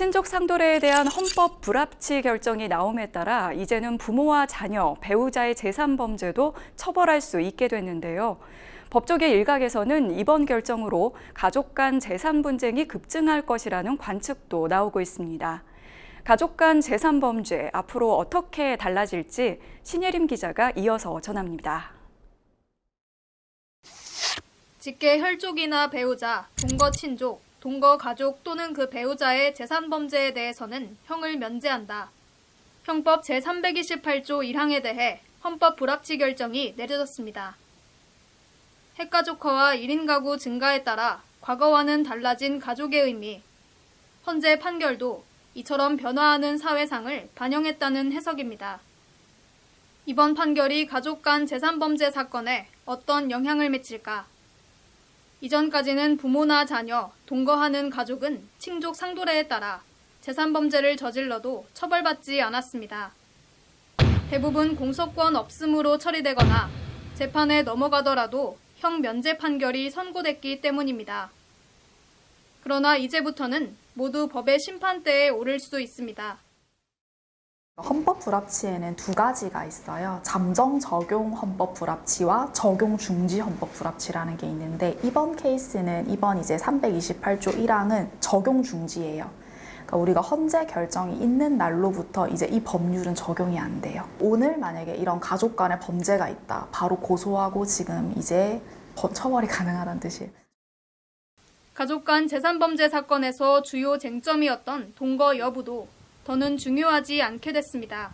친족 상도례에 대한 헌법 불합치 결정이 나옴에 따라 이제는 부모와 자녀, 배우자의 재산 범죄도 처벌할 수 있게 됐는데요. 법조계 일각에서는 이번 결정으로 가족 간 재산 분쟁이 급증할 것이라는 관측도 나오고 있습니다. 가족 간 재산 범죄 앞으로 어떻게 달라질지 신예림 기자가 이어서 전합니다. 직계 혈족이나 배우자, 동거 친족, 동거 가족 또는 그 배우자의 재산 범죄에 대해서는 형을 면제한다. 형법 제328조 1항에 대해 헌법 불합치 결정이 내려졌습니다. 핵가족화와 1인 가구 증가에 따라 과거와는 달라진 가족의 의미, 헌재 판결도 이처럼 변화하는 사회상을 반영했다는 해석입니다. 이번 판결이 가족 간 재산 범죄 사건에 어떤 영향을 미칠까? 이전까지는 부모나 자녀, 동거하는 가족은 친족 상도례에 따라 재산 범죄를 저질러도 처벌받지 않았습니다. 대부분 공소권 없음으로 처리되거나 재판에 넘어가더라도 형 면제 판결이 선고됐기 때문입니다. 그러나 이제부터는 모두 법의 심판대에 오를 수 있습니다. 헌법 불합치에는 두 가지가 있어요. 잠정 적용 헌법 불합치와 적용 중지 헌법 불합치라는 게 있는데 이번 케이스는 이번 이제 328조 1항은 적용 중지예요. 그러니까 우리가 헌재 결정이 있는 날로부터 이제 이 법률은 적용이 안 돼요. 오늘 만약에 이런 가족 간의 범죄가 있다. 바로 고소하고 지금 이제 처벌이 가능하다는 뜻이에요. 가족 간 재산 범죄 사건에서 주요 쟁점이었던 동거 여부도 더는 중요하지 않게 됐습니다.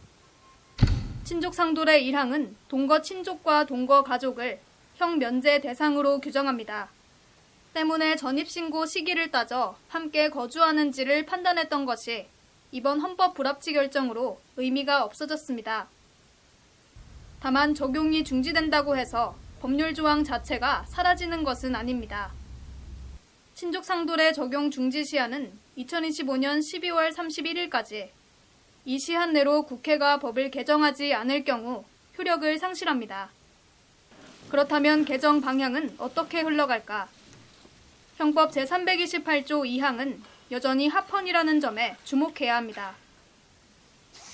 친족 상도례 1항은 동거 친족과 동거 가족을 형 면제 대상으로 규정합니다. 때문에 전입신고 시기를 따져 함께 거주하는지를 판단했던 것이 이번 헌법 불합치 결정으로 의미가 없어졌습니다. 다만 적용이 중지된다고 해서 법률 조항 자체가 사라지는 것은 아닙니다. 친족 상도례 적용 중지 시한은 2025년 12월 31일까지 이 시한 내로 국회가 법을 개정하지 않을 경우 효력을 상실합니다. 그렇다면 개정 방향은 어떻게 흘러갈까? 형법 제328조 2항은 여전히 합헌이라는 점에 주목해야 합니다.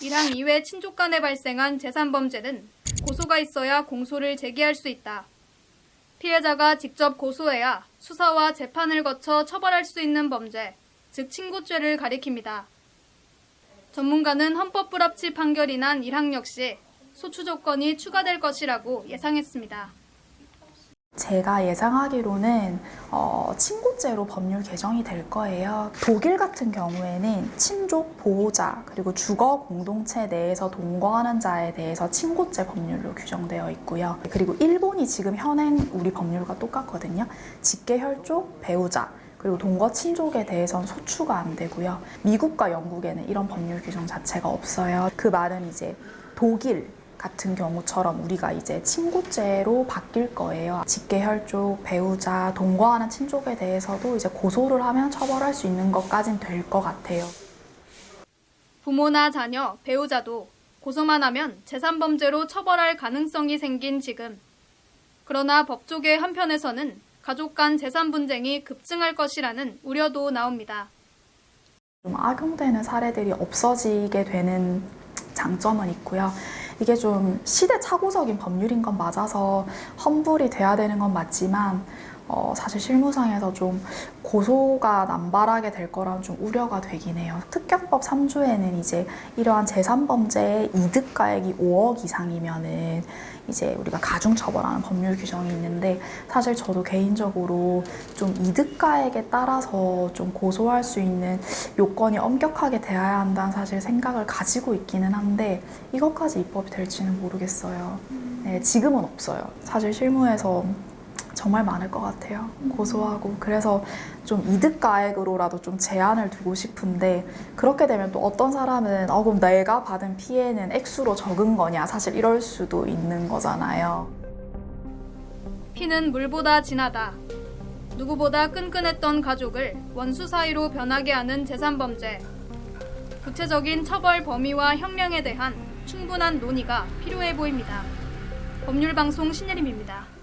1항 이외 친족 간에 발생한 재산 범죄는 고소가 있어야 공소를 제기할 수 있다. 피해자가 직접 고소해야 수사와 재판을 거쳐 처벌할 수 있는 범죄, 즉 친고죄를 가리킵니다. 전문가는 헌법 불합치 판결이 난 1항 역시 소추 조건이 추가될 것이라고 예상했습니다. 제가 예상하기로는 친고죄로 법률 개정이 될 거예요. 독일 같은 경우에는 친족, 보호자, 그리고 주거 공동체 내에서 동거하는 자에 대해서 친고죄 법률로 규정되어 있고요. 그리고 일본이 지금 현행 우리 법률과 똑같거든요. 직계 혈족, 배우자, 그리고 동거 친족에 대해서는 소추가 안 되고요. 미국과 영국에는 이런 법률 규정 자체가 없어요. 그 말은 이제 독일 같은 경우처럼 우리가 이제 친고죄로 바뀔 거예요. 직계 혈족, 배우자, 동거하는 친족에 대해서도 이제 고소를 하면 처벌할 수 있는 것까진 될 것 같아요. 부모나 자녀, 배우자도 고소만 하면 재산 범죄로 처벌할 가능성이 생긴 지금. 그러나 법조계 한편에서는 가족 간 재산 분쟁이 급증할 것이라는 우려도 나옵니다. 좀 악용되는 사례들이 없어지게 되는 장점은 있고요. 이게 좀 시대착오적인 법률인 건 맞아서 환불이 돼야 되는 건 맞지만 사실 실무상에서 좀 고소가 남발하게 될 거라면 좀 우려가 되긴 해요. 특경법 3조에는 이제 이러한 재산범죄의 이득가액이 5억 이상이면은 이제 우리가 가중처벌하는 법률 규정이 있는데 사실 저도 개인적으로 좀 이득가액에 따라서 좀 고소할 수 있는 요건이 엄격하게 돼야 한다는 사실 생각을 가지고 있기는 한데 이것까지 입법이 될지는 모르겠어요. 네, 지금은 없어요. 사실 실무에서 정말 많을 것 같아요. 고소하고. 그래서 좀 이득가액으로라도 좀 제한을 두고 싶은데 그렇게 되면 또 어떤 사람은 그럼 내가 받은 피해는 액수로 적은 거냐 사실 이럴 수도 있는 거잖아요. 피는 물보다 진하다. 누구보다 끈끈했던 가족을 원수 사이로 변하게 하는 재산 범죄. 구체적인 처벌 범위와 형량에 대한 충분한 논의가 필요해 보입니다. 법률방송 신예림입니다.